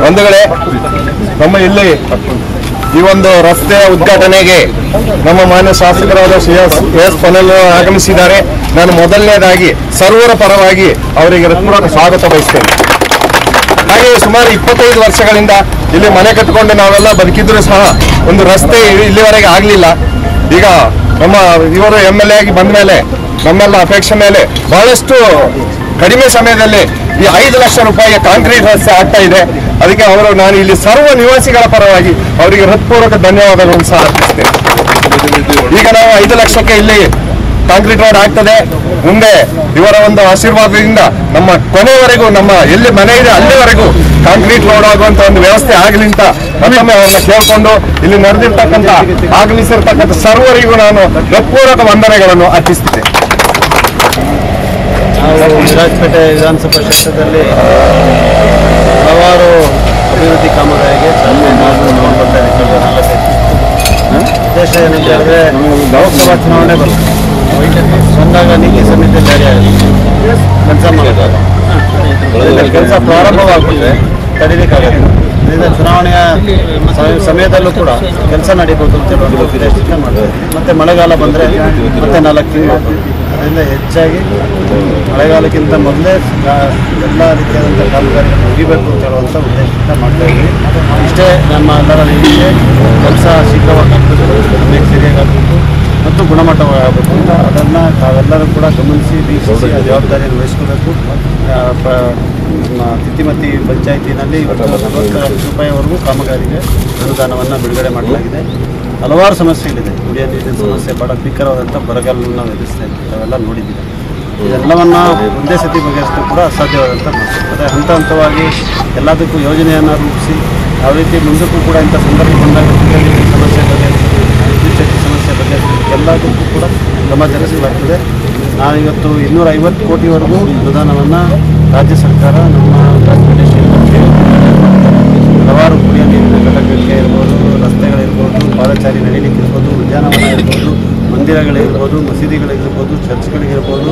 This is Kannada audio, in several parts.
ಬಂಧುಗಳೇ, ನಮ್ಮ ಇಲ್ಲಿ ಈ ಒಂದು ರಸ್ತೆಯ ಉದ್ಘಾಟನೆಗೆ ನಮ್ಮ ಮಾನ್ಯ ಶಾಸಕರಾದ ಎಸ್ ಪೊನ್ನಣ್ಣ ಆಗಮಿಸಿದ್ದಾರೆ. ನಾನು ಮೊದಲನೇದಾಗಿ ಸರ್ವರ ಪರವಾಗಿ ಅವರಿಗೆ ಹೃತ್ಪೂರ್ವಕ ಸ್ವಾಗತ ಬಯಸ್ತೇನೆ. ಹಾಗೆ ಸುಮಾರು 25 ವರ್ಷಗಳಿಂದ ಇಲ್ಲಿ ಮನೆ ಕಟ್ಟಿಕೊಂಡು ನಾವೆಲ್ಲ ಬದುಕಿದ್ರು ಸಹ ಒಂದು ರಸ್ತೆ ಇಲ್ಲಿವರೆಗೆ ಆಗಲಿಲ್ಲ. ಈಗ ನಮ್ಮ ಇವರು MLA ಆಗಿ ಬಂದ ಮೇಲೆ ನಮ್ಮೆಲ್ಲ ಅಪೇಕ್ಷೆ ಮೇಲೆ ಬಹಳಷ್ಟು ಕಡಿಮೆ ಸಮಯದಲ್ಲಿ ಈ 5 ಲಕ್ಷ ರೂಪಾಯಿಯ ಕಾಂಕ್ರೀಟ್ ರಸ್ತೆ ಆಗ್ತಾ ಇದೆ. ಅದಕ್ಕೆ ನಾನು ಇಲ್ಲಿ ಸರ್ವ ನಿವಾಸಿಗಳ ಪರವಾಗಿ ಅವರಿಗೆ ಹೃತ್ಪೂರ್ವಕ ಧನ್ಯವಾದಗಳನ್ನು ಸಹ ಅರ್ಪಿಸ್ತೇನೆ. ಈಗ ನಾವು 5 ಲಕ್ಷಕ್ಕೆ ಇಲ್ಲಿ ಕಾಂಕ್ರೀಟ್ ರೋಡ್ ಆಗ್ತದೆ. ಮುಂದೆ ಇವರ ಒಂದು ಆಶೀರ್ವಾದದಿಂದ ನಮ್ಮ ಕೊನೆವರೆಗೂ ನಮ್ಮ ಎಲ್ಲಿ ಮನೆ ಇದೆ ಅಲ್ಲಿವರೆಗೂ ಕಾಂಕ್ರೀಟ್ ರೋಡ್ ಆಗುವಂತ ಒಂದು ವ್ಯವಸ್ಥೆ ಆಗಲಿ ಅಂತ ಮತ್ತೊಮ್ಮೆ ಅವರನ್ನ ಕೇಳಿಕೊಂಡು ಇಲ್ಲಿ ನಡೆದಿರ್ತಕ್ಕಂಥ ಆಗಮಿಸಿರ್ತಕ್ಕಂಥ ಸರ್ವರಿಗೂ ನಾನು ಹೃತ್ಪೂರ್ವಕ ವಂದನೆಗಳನ್ನು ಅರ್ಪಿಸುತ್ತೇನೆ. ವಿರಾಜಪೇಟೆ ವಿಧಾನಸಭಾ ಕ್ಷೇತ್ರದಲ್ಲಿ ಹಲವಾರು ಅಭಿವೃದ್ಧಿ ಕಾಮಗಾರಿಗೆ ಚಾಲನೆ ತಗೊಂಡು ಬರ್ತಾ ಇದ್ದೀವಿ. ಉದ್ದೇಶ ಏನಂತ ಹೇಳಿದ್ರೆ ಲೋಕಸಭಾ ಚುನಾವಣೆ ಬರ್ತದೆ, ಬಂದಾಗ ನೀತಿ ಸಮಿತಿ ಜಾರಿಯಾಗುತ್ತೆ, ಕೆಲಸ ಮಾಡೋದು ಕೆಲಸ ಪ್ರಾರಂಭವಾಗುತ್ತೆ, ತಡೀಲಿಕ್ಕಾಗುತ್ತೆ. ಇದರಿಂದ ಚುನಾವಣೆಯ ಸಮಯದಲ್ಲೂ ಕೂಡ ಕೆಲಸ ನಡೀಬೋದು ಅಂತ ಒಂದು ಉದ್ದೇಶದಿಂದ ಮಾಡ್ತೀವಿ. ಮತ್ತು ಮಳೆಗಾಲ ಬಂದರೆ ಮತ್ತೆ 4 ತಿಂಗಳು ಹೋಗ್ಬೋದು. ಅದರಿಂದ ಹೆಚ್ಚಾಗಿ ಮಳೆಗಾಲಕ್ಕಿಂತ ಮೊದಲೇ ಎಲ್ಲ ರೀತಿಯಾದಂಥ ಕಾಮಗಾರಿಗಳನ್ನು ಮುಗಿಬೇಕು ಅಂತ ಹೇಳುವಂಥ ಉದ್ದೇಶದಿಂದ ಮಾಡ್ತಾಯಿದ್ವಿ. ಇಷ್ಟೇ ನಮ್ಮ ಎಲ್ಲರ ನಿರೀಕ್ಷೆ. ಕೆಲಸ ಶೀಘ್ರವಾಗಿ ಆಗಬೇಕು, ಸಮಯಕ್ಕೆ ಸರಿಯಾಗಿ ಆಗಬೇಕು ಮತ್ತು ಗುಣಮಟ್ಟವಾಗಬೇಕು ಅಂತ ಅದನ್ನು ತಾವೆಲ್ಲರೂ ಕೂಡ ಗಮನಿಸಿ ವೀಕ್ಷಿಸಿ ಆ ಜವಾಬ್ದಾರಿಯನ್ನು ವಹಿಸ್ಕೋಬೇಕು. ತಿತಿಮತಿ ಪಂಚಾಯಿತಿನಲ್ಲಿ ಇವತ್ತು 40 ಲಕ್ಷ ರೂಪಾಯಿವರೆಗೂ ಕಾಮಗಾರಿಗೆ ಅನುದಾನವನ್ನು ಬಿಡುಗಡೆ ಮಾಡಲಾಗಿದೆ. ಹಲವಾರು ಸಮಸ್ಯೆಗಳಿದೆ. ಕುಡಿಯೋ ನೀರಿನ ಸಮಸ್ಯೆ, ಬಹಳ ಭೀಕರವಾದಂಥ ಬರಗಾಲನ್ನು ನಾವು ಎದುರಿಸ್ತಾ ಇದ್ದೀವಿ, ನಾವೆಲ್ಲ ನೋಡಿದ್ದೀವಿ. ಇದೆಲ್ಲವನ್ನು ಒಂದೇ ಸತಿ ಬಗೆಹರಿಸಲು ಕೂಡ ಅಸಾಧ್ಯವಾದಂಥ ಮಾತು. ಅದೇ ಹಂತ ಹಂತವಾಗಿ ಎಲ್ಲದಕ್ಕೂ ಯೋಜನೆಯನ್ನು ರೂಪಿಸಿ ಯಾವ ರೀತಿ ಮುಂದಕ್ಕೂ ಕೂಡ ಇಂಥ ಸಂದರ್ಭ ಬಂದಾಗ ಕುಡಿಯೋ ನೀರಿನ ಸಮಸ್ಯೆ ಬಗೆಹರಿಸಬೇಕು, ವಿದ್ಯುತ್ ಶಕ್ತಿ ಸಮಸ್ಯೆ ಬಗೆಹರಿಸಬೇಕು, ಎಲ್ಲದಕ್ಕೂ ಕೂಡ ಕ್ರಮ ಜರುಗಿಸಲಾಗ್ತದೆ. ನಾನಿವತ್ತು 250 ಕೋಟಿವರೆಗೂ ಅನುದಾನವನ್ನು ರಾಜ್ಯ ಸರ್ಕಾರ ನಮ್ಮ ರಾಜಪೇಟೆ ಹಲವಾರು ಕುಡಿಯೋ ನೀರಿನ ಘಟಕಕ್ಕೆ ಇರ್ಬೋದು, ರಸ್ತೆಗಳಿರ್ಬೋದು, ಪಾದಚಾರಿ ನಡೀಲಿಕ್ಕೆ ಇರ್ಬೋದು, ಉದ್ಯಾನವನ ಇರ್ಬೋದು, ಮಂದಿರಗಳಿರ್ಬೋದು, ಮಸೀದಿಗಳಿಗಿರ್ಬೋದು, ಚರ್ಚ್ಗಳಿಗಿರ್ಬೋದು,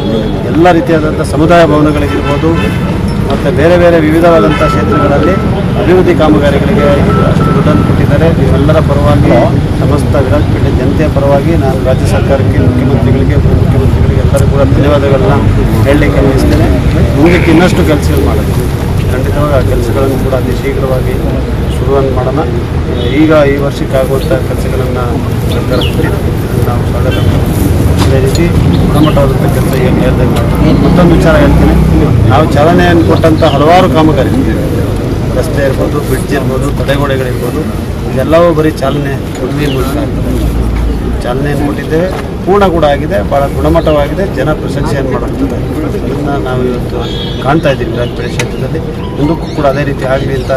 ಎಲ್ಲ ರೀತಿಯಾದಂಥ ಸಮುದಾಯ ಭವನಗಳಿಗಿರ್ಬೋದು ಮತ್ತು ಬೇರೆ ಬೇರೆ ವಿವಿಧವಾದಂಥ ಕ್ಷೇತ್ರಗಳಲ್ಲಿ ಅಭಿವೃದ್ಧಿ ಕಾಮಗಾರಿಗಳಿಗೆ ಅಷ್ಟು ದುಡ್ಡನ್ನು ಕೊಟ್ಟಿದ್ದಾರೆ. ನೀವೆಲ್ಲರ ಪರವಾಗಿ ಸಮಸ್ತ ವಿರಾಜಪೇಟೆ ಜನತೆಯ ಪರವಾಗಿ ನಾನು ರಾಜ್ಯ ಸರ್ಕಾರಕ್ಕೆ, ಮುಖ್ಯಮಂತ್ರಿಗಳಿಗೆ, ಉಪಮುಖ್ಯಮಂತ್ರಿಗಳಿಗೆ ಎಲ್ಲರೂ ಕೂಡ ಧನ್ಯವಾದಗಳನ್ನ ಹೇಳಲಿಕ್ಕೆ ಬಯಸ್ತೇನೆ. ಮುಂದಕ್ಕೆ ಇನ್ನಷ್ಟು ಕೆಲಸಗಳು ಮಾಡೋದು ಖಂಡಿತವಾಗಿ ಆ ಕೆಲಸಗಳನ್ನು ಕೂಡ ಅತಿ ಶೀಘ್ರವಾಗಿ ಶುರುವನ್ನು ಮಾಡೋಣ. ಈಗ ಈ ವರ್ಷಕ್ಕಾಗುವಂಥ ಕೆಲಸಗಳನ್ನು ಸರ್ಕಾರ ಕೊಟ್ಟಿದೆ, ನಾವು ಸ್ವಾಗತ ಮಾಡ್ತೀವಿ. ಅದೇ ರೀತಿ ಗುಣಮಟ್ಟವಾದಂಥ ಕೆಲಸ ಏನು ಹೇಳ್ದಂಗೆ ಮಾಡ್ತೀವಿ. ಮತ್ತೊಂದು ವಿಚಾರ ಹೇಳ್ತೀನಿ, ನಾವು ಚಾಲನೆಯನ್ನು ಕೊಟ್ಟಂಥ ಹಲವಾರು ಕಾಮಗಾರಿ, ರಸ್ತೆ ಇರ್ಬೋದು, ಬ್ರಿಡ್ಜ್ ಇರ್ಬೋದು, ತಡೆಗೋಡೆಗಳಿರ್ಬೋದು, ಇದೆಲ್ಲವೂ ಬರೀ ಚಾಲನೆ ಕೊಡುಗೆ ಮೂಲಕ ಆಗ್ತದೆ. ಚಾಲನೆಯನ್ನು ಕೊಟ್ಟಿದ್ದೇವೆ, ಪೂರ್ಣ ಕೂಡ ಆಗಿದೆ, ಭಾಳ ಗುಣಮಟ್ಟವಾಗಿದೆ, ಜನ ಪ್ರಶಂಸೆಯನ್ನು ಮಾಡುತ್ತದೆ. ಅದನ್ನು ನಾವು ಇವತ್ತು ಕಾಣ್ತಾ ಇದ್ದೀವಿ ವಿರಾಜಪೇಟೆ ಕ್ಷೇತ್ರದಲ್ಲಿ. ಮುಂದಕ್ಕೂ ಕೂಡ ಅದೇ ರೀತಿ ಆಗಲಿ ಅಂತ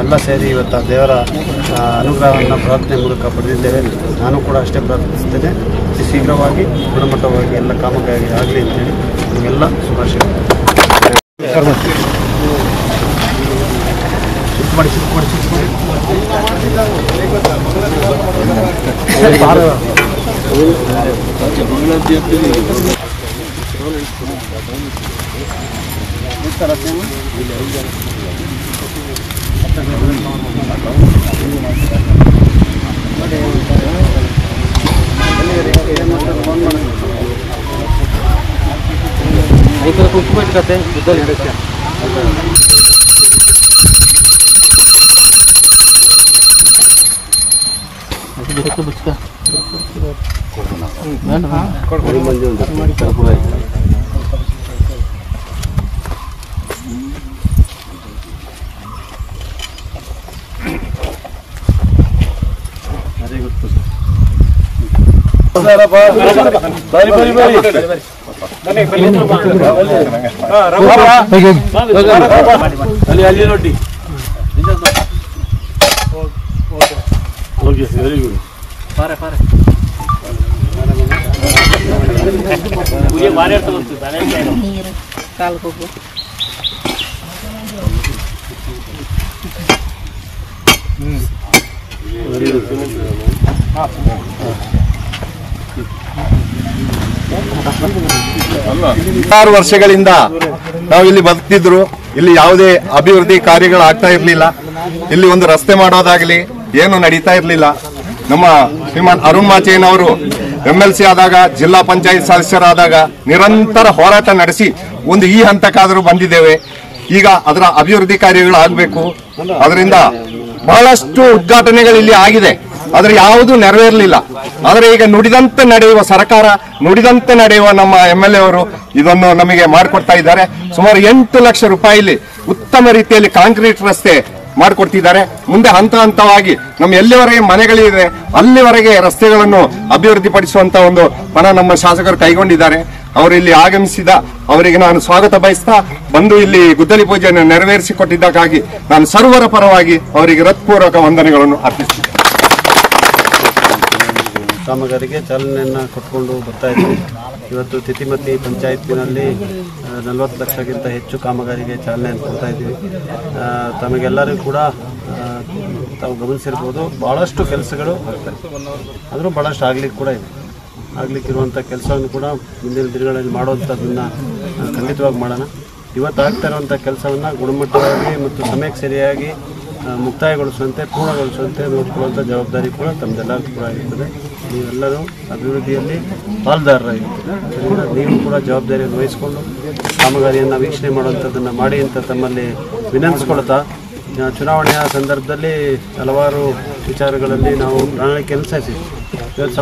ಎಲ್ಲ ಸೇರಿ ಇವತ್ತು ದೇವರ ಅನುಗ್ರಹವನ್ನು ಪ್ರಾರ್ಥನೆ ಮೂಲಕ ಪಡೆದಿದ್ದೇವೆ. ನಾನು ಕೂಡ ಅಷ್ಟೇ ಪ್ರಾರ್ಥಿಸ್ತೇನೆ, ಅತಿ ಶೀಘ್ರವಾಗಿ ಗುಣಮಟ್ಟವಾಗಿ ಎಲ್ಲ ಕಾಮಗಾರಿ ಆಗಲಿ ಅಂತೇಳಿ ನಿಮಗೆಲ್ಲ ಶುಭಾಶಯಗಳು. ಕುಂಕುಮ ಇಟ್ಕತ್ತೆ ಅಲ್ಲಿ ನೋಡಿ okay very good Pare Pare ಮುಗಿಯ ಮಾರೇ ತಗೊಂಡು ತಾನೇ ನೀರು ಕಾಲು ಹೋಗು ವೆರಿ ಗುಡ್ 6 ವರ್ಷಗಳಿಂದ ನಾವು ಇಲ್ಲಿ ಬದುಕ್ತಿದ್ರು. ಇಲ್ಲಿ ಯಾವುದೇ ಅಭಿವೃದ್ಧಿ ಕಾರ್ಯಗಳು ಆಗ್ತಾ ಇರಲಿಲ್ಲ. ಇಲ್ಲಿ ಒಂದು ರಸ್ತೆ ಮಾಡೋದಾಗ್ಲಿ ಏನು ನಡೀತಾ ಇರಲಿಲ್ಲ. ನಮ್ಮ ಶ್ರೀಮಾನ್ ಅರುಣ್ ಮಾಚೇನವರು MLC ಆದಾಗ, ಜಿಲ್ಲಾ ಪಂಚಾಯತ್ ಸದಸ್ಯರಾದಾಗ ನಿರಂತರ ಹೋರಾಟ ನಡೆಸಿ ಒಂದು ಈ ಹಂತಕ್ಕಾದರೂ ಬಂದಿದ್ದೇವೆ. ಈಗ ಅದರ ಅಭಿವೃದ್ಧಿ ಕಾರ್ಯಗಳು ಆಗಬೇಕು. ಅದರಿಂದ ಬಹಳಷ್ಟು ಉದ್ಘಾಟನೆಗಳು ಇಲ್ಲಿ ಆಗಿದೆ, ಆದರೆ ಯಾವುದೂ ನೆರವೇರಲಿಲ್ಲ. ಆದರೆ ಈಗ ನುಡಿದಂತೆ ನಡೆಯುವ ಸರ್ಕಾರ, ನುಡಿದಂತೆ ನಡೆಯುವ ನಮ್ಮ MLA ಅವರು ಇದನ್ನು ನಮಗೆ ಮಾಡಿಕೊಡ್ತಾ ಇದ್ದಾರೆ. ಸುಮಾರು 8 ಲಕ್ಷ ರೂಪಾಯಿಲಿ ಉತ್ತಮ ರೀತಿಯಲ್ಲಿ ಕಾಂಕ್ರೀಟ್ ರಸ್ತೆ ಮಾಡಿಕೊಡ್ತಿದ್ದಾರೆ. ಮುಂದೆ ಹಂತ ಹಂತವಾಗಿ ನಮ್ಮ ಎಲ್ಲಿವರೆಗೆ ಮನೆಗಳಿದೆ ಅಲ್ಲಿವರೆಗೆ ರಸ್ತೆಗಳನ್ನು ಅಭಿವೃದ್ಧಿಪಡಿಸುವಂತ ಒಂದು ಪಣ ನಮ್ಮ ಶಾಸಕರು ಕೈಗೊಂಡಿದ್ದಾರೆ. ಅವರು ಇಲ್ಲಿ ಆಗಮಿಸಿದ ಅವರಿಗೆ ನಾನು ಸ್ವಾಗತ ಬಯಸ್ತಾ, ಬಂದು ಇಲ್ಲಿ ಗುದ್ದಲಿ ಪೂಜೆಯನ್ನು ನೆರವೇರಿಸಿಕೊಟ್ಟಿದ್ದಕ್ಕಾಗಿ ನಾನು ಸರ್ವರ ಪರವಾಗಿ ಅವರಿಗೆ ಹೃತ್ಪೂರ್ವಕ ವಂದನೆಗಳನ್ನು ಅರ್ಪಿಸುತ್ತೇನೆ. ಕಾಮಗಾರಿಗೆ ಚಾಲನೆಯನ್ನು ಕೊಟ್ಕೊಂಡು ಬರ್ತಾ ಇದ್ದೀವಿ. ಇವತ್ತು ತಿತಿಮತಿ ಪಂಚಾಯತಿನಲ್ಲಿ 40 ಲಕ್ಷಕ್ಕಿಂತ ಹೆಚ್ಚು ಕಾಮಗಾರಿಗೆ ಚಾಲನೆಯನ್ನು ಕೊಡ್ತಾ ಇದ್ದೀವಿ. ತಮಗೆಲ್ಲರಿಗೂ ಕೂಡ ತಾವು ಗಮನಿಸಿರ್ಬೋದು, ಭಾಳಷ್ಟು ಕೆಲಸಗಳು ಆಗ್ತವೆ. ಆದರೂ ಭಾಳಷ್ಟು ಆಗ್ಲಿಕ್ಕೆ ಕೂಡ ಇದೆ. ಆಗಲಿಕ್ಕಿರುವಂಥ ಕೆಲಸವನ್ನು ಕೂಡ ಮುಂದಿನ ದಿನಗಳಲ್ಲಿ ಮಾಡುವಂಥದ್ದನ್ನು ಖಂಡಿತವಾಗಿ ಮಾಡೋಣ. ಇವತ್ತು ಆಗ್ತಾ ಇರುವಂಥ ಕೆಲಸವನ್ನು ಗುಣಮಟ್ಟವಾಗಿ ಮತ್ತು ಸಮಯಕ್ಕೆ ಸರಿಯಾಗಿ ಮುಕ್ತಾಯಗೊಳಿಸುವಂತೆ, ಪೂರ್ಣಗೊಳಿಸುವಂತೆ ನೋಡಿಕೊಳ್ಳುವಂಥ ಜವಾಬ್ದಾರಿ ಕೂಡ ತಮ್ಮದೆಲ್ಲರಿಗೂ ಕೂಡ ಇರ್ತದೆ. ನೀವೆಲ್ಲರೂ ಅಭಿವೃದ್ಧಿಯಲ್ಲಿ ಪಾಲ್ದಾರರಾಗಿರ್ತದೆ. ಅದರಿಂದ ನೀವು ಕೂಡ ಜವಾಬ್ದಾರಿಯನ್ನು ವಹಿಸಿಕೊಂಡು ಕಾಮಗಾರಿಯನ್ನು ವೀಕ್ಷಣೆ ಮಾಡುವಂಥದ್ದನ್ನು ಮಾಡಿ ಅಂತ ತಮ್ಮಲ್ಲಿ ವಿನಂತಿಸ್ಕೊಳ್ತಾ, ಚುನಾವಣೆಯ ಸಂದರ್ಭದಲ್ಲಿ ಹಲವಾರು ವಿಚಾರಗಳಲ್ಲಿ ನಾವು ಪ್ರಣಾಳಿಕೆಯನ್ನು ಸಲ್ಲಿಸಿದ್ವಿ. ಇವತ್ತು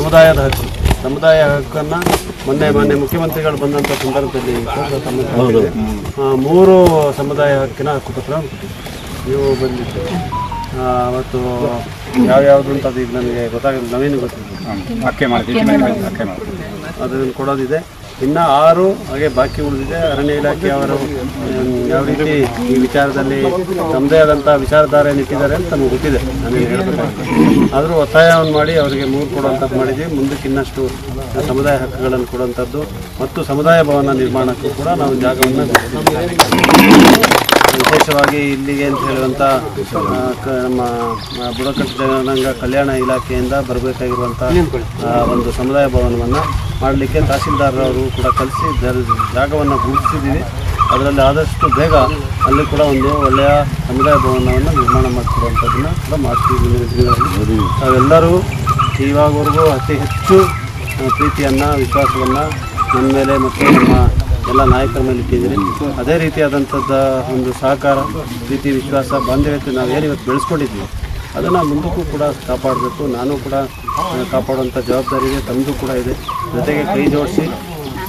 ಸಮುದಾಯ ಹಕ್ಕನ್ನು ಮೊನ್ನೆ ಮುಖ್ಯಮಂತ್ರಿಗಳು ಬಂದಂಥ ಸಂದರ್ಭದಲ್ಲಿ 3 ಸಮುದಾಯ ಹಕ್ಕಿನ ಹಕ್ಕುಪತ್ರ ನೀವು ಬಂದಿತ್ತು. ಮತ್ತು ಯಾವ್ಯಾವುದು ಅಂತ ಅದು ಈಗ ನನಗೆ ಗೊತ್ತಾಗಲ್ಲ, ನವೀನ ಗೊತ್ತಿದೆ, ಅದನ್ನು ಕೊಡೋದಿದೆ. ಇನ್ನು 6 ಹಾಗೆ ಬಾಕಿ ಉಳಿದಿದೆ. ಅರಣ್ಯ ಇಲಾಖೆಯವರು ಯಾವ ರೀತಿ ಈ ವಿಚಾರದಲ್ಲಿ ತಮ್ಮದೇ ಆದಂಥ ವಿಚಾರಧಾರೆಯನ್ನು ಇಟ್ಟಿದ್ದಾರೆ ಅಂತ ನಮಗೆ ಗೊತ್ತಿದೆ, ನನಗೆ ಹೇಳಬೇಕಾಗ್ತದೆ. ಆದರೂ ಒತ್ತಾಯವನ್ನು ಮಾಡಿ ಅವರಿಗೆ 3 ಕೊಡುವಂಥದ್ದು ಮಾಡಿದ್ದೀವಿ. ಮುಂದಕ್ಕೆ ಇನ್ನಷ್ಟು ಸಮುದಾಯ ಹಕ್ಕುಗಳನ್ನು ಕೊಡುವಂಥದ್ದು ಮತ್ತು ಸಮುದಾಯ ಭವನ ನಿರ್ಮಾಣಕ್ಕೂ ಕೂಡ ನಾವು ಜಾಗವನ್ನು ವಿಶೇಷವಾಗಿ ಇಲ್ಲಿಗೆ ಅಂತ ಹೇಳುವಂಥ ನಮ್ಮ ಬುಡಕಟ್ಟು ಜನಾಂಗ ಕಲ್ಯಾಣ ಇಲಾಖೆಯಿಂದ ಬರಬೇಕಾಗಿರುವಂಥ ಒಂದು ಸಮುದಾಯ ಭವನವನ್ನು ಮಾಡಲಿಕ್ಕೆ ತಹಸೀಲ್ದಾರರು ಕೂಡ ಕಲಿಸಿ ಜಾಗವನ್ನು ಗುರುತಿಸಿದ್ದೀವಿ. ಅದರಲ್ಲಿ ಆದಷ್ಟು ಬೇಗ ಅಲ್ಲಿ ಕೂಡ ಒಂದು ಒಳ್ಳೆಯ ಸಮುದಾಯ ಭವನವನ್ನು ನಿರ್ಮಾಣ ಮಾಡಿಕೊಡುವಂಥದ್ದನ್ನು ಕೂಡ ಮಾಡ್ತೀವಿ. ನಾವೆಲ್ಲರೂ ಇವಾಗವರೆಗೂ ಅತಿ ಹೆಚ್ಚು ಪ್ರೀತಿಯನ್ನು, ವಿಶ್ವಾಸವನ್ನು ನನ್ನ ಮೇಲೆ ಮತ್ತು ನಮ್ಮ ಎಲ್ಲ ನಾಯಕರ ಮೇಲೆ ಇಟ್ಟಿದ್ದೀರಿ. ಅದೇ ರೀತಿಯಾದಂಥದ್ದು ಒಂದು ಸಹಕಾರ, ಪ್ರೀತಿ, ವಿಶ್ವಾಸ, ಬಾಂಧವ್ಯತೆ ನಾವು ಏನಿವತ್ತು ಬೆಳೆಸ್ಕೊಂಡಿದ್ವಿ ಅದನ್ನು ಮುಂದಕ್ಕೂ ಕೂಡ ಕಾಪಾಡಬೇಕು. ನಾನು ಕೂಡ ಕಾಪಾಡುವಂಥ ಜವಾಬ್ದಾರಿ ಇದೆ, ತಮ್ಮದು ಕೂಡ ಇದೆ. ಜೊತೆಗೆ ಕೈ ಜೋಡಿಸಿ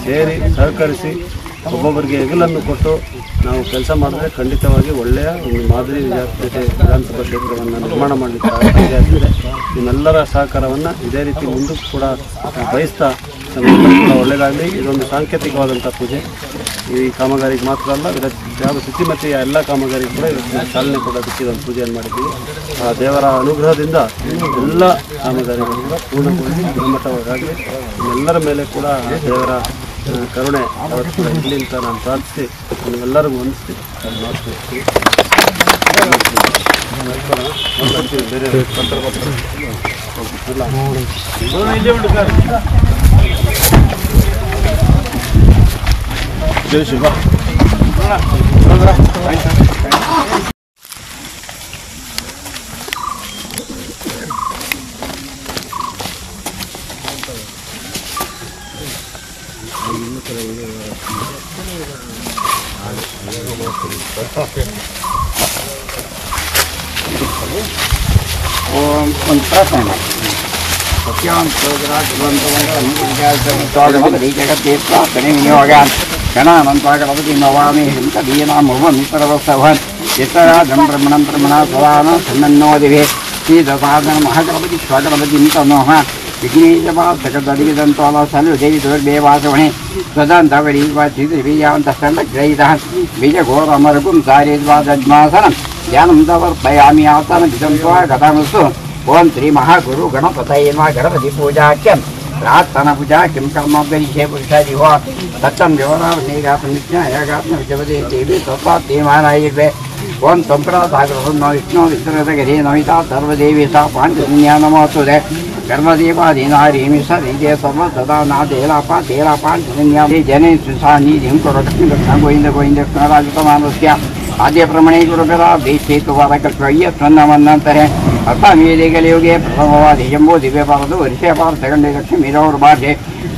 ಸೇರಿ ಸಹಕರಿಸಿ ಒಬ್ಬೊಬ್ಬರಿಗೆ ಹೆಗಲನ್ನು ಕೊಟ್ಟು ನಾವು ಕೆಲಸ ಮಾಡಿದ್ರೆ ಖಂಡಿತವಾಗಿ ಒಳ್ಳೆಯ ಒಂದು ಮಾದರಿ ವಿಧಾನಸಭಾ ಕ್ಷೇತ್ರವನ್ನು ನಿರ್ಮಾಣ ಮಾಡಲಿಕ್ಕೆ ಸಾಧ್ಯ ಆಗ್ತದೆ. ನಿಮ್ಮೆಲ್ಲರ ಸಹಕಾರವನ್ನು ಇದೇ ರೀತಿ ಮುಂದಕ್ಕೂ ಕೂಡ ಬಯಸ್ತಾ ನಮಗೆಲ್ಲರೂ ಕೂಡ ಒಳ್ಳೆಯದಾಗಲಿ. ಇದೊಂದು ಸಾಂಕೇತಿಕವಾದಂಥ ಪೂಜೆ. ಈ ಕಾಮಗಾರಿಗೆ ಮಾತ್ರ ಅಲ್ಲ, ಯಾವ ತಿತಿಮತಿಯ ಎಲ್ಲ ಕಾಮಗಾರಿಗೂ ಕೂಡ ಇವತ್ತು ಚಾಲನೆ ಕೊಡೋದಕ್ಕೆ ಇದೊಂದು ಪೂಜೆಯನ್ನು ಮಾಡಿದ್ದೀವಿ. ಆ ದೇವರ ಅನುಗ್ರಹದಿಂದ ಎಲ್ಲ ಕಾಮಗಾರಿಗಳು ಕೂಡ ಪೂರ್ಣಗೊಳಿಸಿ ಗುಣಮಟ್ಟವಾಗಲಿ. ನಿಮ್ಮೆಲ್ಲರ ಮೇಲೆ ಕೂಡ ದೇವರ ಕರುಣೆ ಅವತ್ತು ಕೂಡ ಇರಲಿ ಅಂತ ನಾನು ಪ್ರಾರ್ಥಿಸಿ ನಿಮ್ಮೆಲ್ಲರಿಗೂ ವಂದಿಸಿ ಮಾತನಾಡ್ತೀನಿ. ಬೇರೆ ಜೈ ಶಿವ. ಓಂ ಒಂದು ಪ್ರಾರ್ಥನೆ ಮಾಡಿ ಜಗತ್ತೇ ಪ್ರಾರ್ಥನೆ ವಿನಿಯೋಗಾನ್ ಗಣಾನಂತಾಗಣಪತಿ ನವಾಮಿ ಹಿಂತ ದೀನಾಮುಪರವಸವನ್ ಚಿತ್ತರಾಜಂ ಬ್ರಹ್ಮಣಂ ಬ್ರಹ್ಮಣ ಸದಾನ ಸನ್ನನ್ನೋದಿವೆ ಶ್ರೀದಸಾಧನ ಮಹಾಗಣಪತಿ ಸ್ವಗಣಪತಿ ನಮಃ ವಿಘ್ನೇಶಪಾಸಕದರಿಗಿದಂತೋಲ ಸಲು ದೇವಿ ದುರ್ದೇವಾಸವಣೆ ಸದಂತವರೀವ ಚಿತ್ರಬೀಜಾವಂತ ಸ್ಥಳಗ್ರಹಿತಃ ಬೀಜಘೋರಮರಗುಂ ಸಾರಿದ್ವಾದಜ್ಮಾಸನಂ ಧ್ಯಾನಂ ಸಮರ್ಪಯಾಮಿ ಆಸನ ವಿದಂತ್ವಾ ಗತಮಸ್ತು ಓಂ ಶ್ರೀ ಮಹಾಗುರು ಗಣಪತಯೇ ನಮಃ ಗಣಪತಿ ಪೂಜಾಖ್ಯಂ ಪ್ರಾರ್ಥನಾ ಪೂಜಾ ಕಿಂ ಕರ್ಮೋಪರಿಷೇ ಪುರುಷಾದಿ ಹೋ ತತ್ತಂ ದೇವರಾವನೇಗಾತ್ಮಜ್ಞಾಯಾಗಾತ್ಮ ವಿಜವದೇ ದೇವಿ ತತ್ವಾತ್ಮೇಮಾನಾಯಿರ್ವೆ ಓಂ ಸಂಪ್ರಾತಾಗ್ರಹಂ ವಿಷ್ಣು ವಿಷ್ಣುರದಗರಿ ನಮಿತಾ ಸರ್ವದೇವಿ ಸಾ ಪಾಂಚಜನ್ಯ ನಮೋಸ್ತುತೆ ಕರ್ಮದೇವಾದೀನಾರೀಮಿ ಸದೈದೇ ಸರ್ವ ಸದಾ ನಾದೇಲಾಪ ಪಾಂಚಜನ್ಯ ಜನೇ ಸುಸಾನಿ ಧಿಂ ಕರೋಕ್ಷ್ಮಿ ಕೃಷ್ಣ ಗೋವಿಂದ ಗೋವಿಂದ ಕೃಷ್ಣರಾಜಕಮಾನಸ್ಯ ಆದ್ಯ ಪ್ರಮಣೇ ಗುರುಕರ ಬೇಚೇತುವಾದ ಕಲ್ಪಯ್ಯ ಸ್ವನ್ನಮನ್ನಂತರೆ ಅರ್ಥಾಮೇಲೆ ಕಲಿಯುಗೆ ಪ್ರಥಮವಾದಿ ಜಂಬೋ ದಿವ್ಯಪಾರದು ವರ್ಷಪಾರ ಸಗಂಡೆ ಲಕ್ಷ್ಮಿ ಮೀರವರು ಭಾಷೆ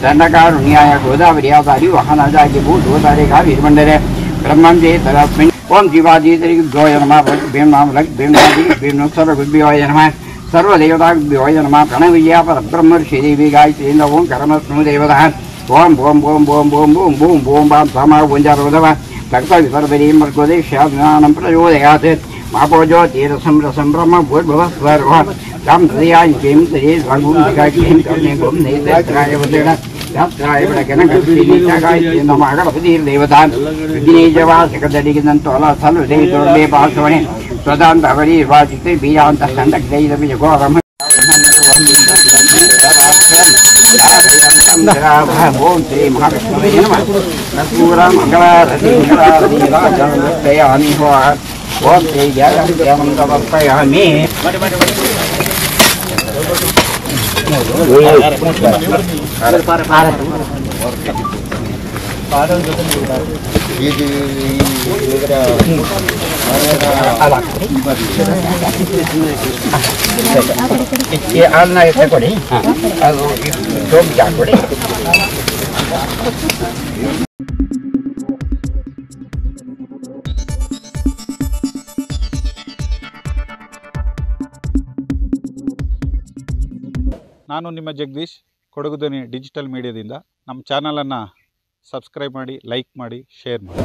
ದಂಡಕಾರುಣ್ಯಾಯ ಗೋದಾವರಿಯಾದಾರಿ ವಾಹನದಾಗಿ ಭೂತೋದಾರಿ ಗಾವಿರ್ಮಂಡರೆ ಬ್ರಹ್ಮಂಜೇ ತರಸ್ಮಿನ್ ಓಂ ಶಿವಾಜೀತರಿಗುದ್ಯೋಯ ನಮಃ ಭೀಂ ನಾಮ ಲಗ್ ಭೀಂ ನಾದಿ ಭೀಂ ಸರ್ವಗುದ್ಯೋಯ ನಮಃ ಸರ್ವದೇವತಾಗುದ್ಯೋಯ ನಮಃ ಪ್ರಣವಿಯ ಪರಬ್ರಹ್ಮ ಶ್ರೀದೇವಿ ಗಾಯತ್ರಿಯಿಂದ ಓಂ ಕರ್ಮಸ್ನು ದೇವತಃ ಓಂ ಓಂ ಓಂ ಓಂ ಓಂ ಓಂ ಓಂ ಓಂ ಬಾಂ ಸಾಮ ಗುಂಜಾರವದವ ತಕ್ತ ವಿಪರ್ಬರೀ ಮರ್ಗೋದೇ ಶಾಜ್ಞಾನಂ ಪ್ರಚೋದಯಾತ್ ಮಾಪೋಜೋ ತೀರಸಂ ರಸಂ ಬ್ರಹ್ಮ ಭೂರ್ಭುವ ಸ್ವರ್ವ ರಾಂ ಹೃದಯಾಂ ಕೇಂ ತರೇ ಭಗವಂ ದಿಗಾಖ್ಯಂ ಕರ್ಣೆ ಗೋಂ ನೇತ್ರಾಯ ವದೇಣ ಯಾತ್ರಾಯ ಬೆಳಕನ ಗಣಪತಿ ನಮಃ ಗಣಪತಿ ದೇವತಾನ್ ವಿಘ್ನೇಶವಾಸಕದರಿಗಿದಂತೋಲ ಸಲು ದೇವಿ ದುರ್ಬೇ ಪಾಸವಣೆ ಸ್ವದಾಂತ ಅವರಿ ವಾಚಿತೆ ಬೀಜಾಂತ ಸಂಡಗ್ರಹಿತ ಬೀಜಘೋರಂ ಓಂ ಶ್ರೀ ಮಹಾವಿಷ್ಣುವೇ ನಮಃ ಕರ್ಪೂರ ಮಂಗಳಾರತಿ ಹೋ ಓಂ ಶ್ರೀ ಜಯಂ ಸಮರ್ಪಯಾಮಿ ಅನ್ನ ಎಷ್ಟೇ ಕೊಡಿ ಅದು ಸೋಪ್ ಚಾ ಕೊಡಿ. ನಾನು ನಿಮ್ಮ ಜಗದೀಶ್, ಕೊಡಗು ಧ್ವನಿ ಡಿಜಿಟಲ್ ಮೀಡಿಯಾದಿಂದ. ನಮ್ಮ ಚಾನಲನ್ನು ಸಬ್ಸ್ಕ್ರೈಬ್ ಮಾಡಿ, ಲೈಕ್ ಮಾಡಿ, ಶೇರ್ ಮಾಡಿ.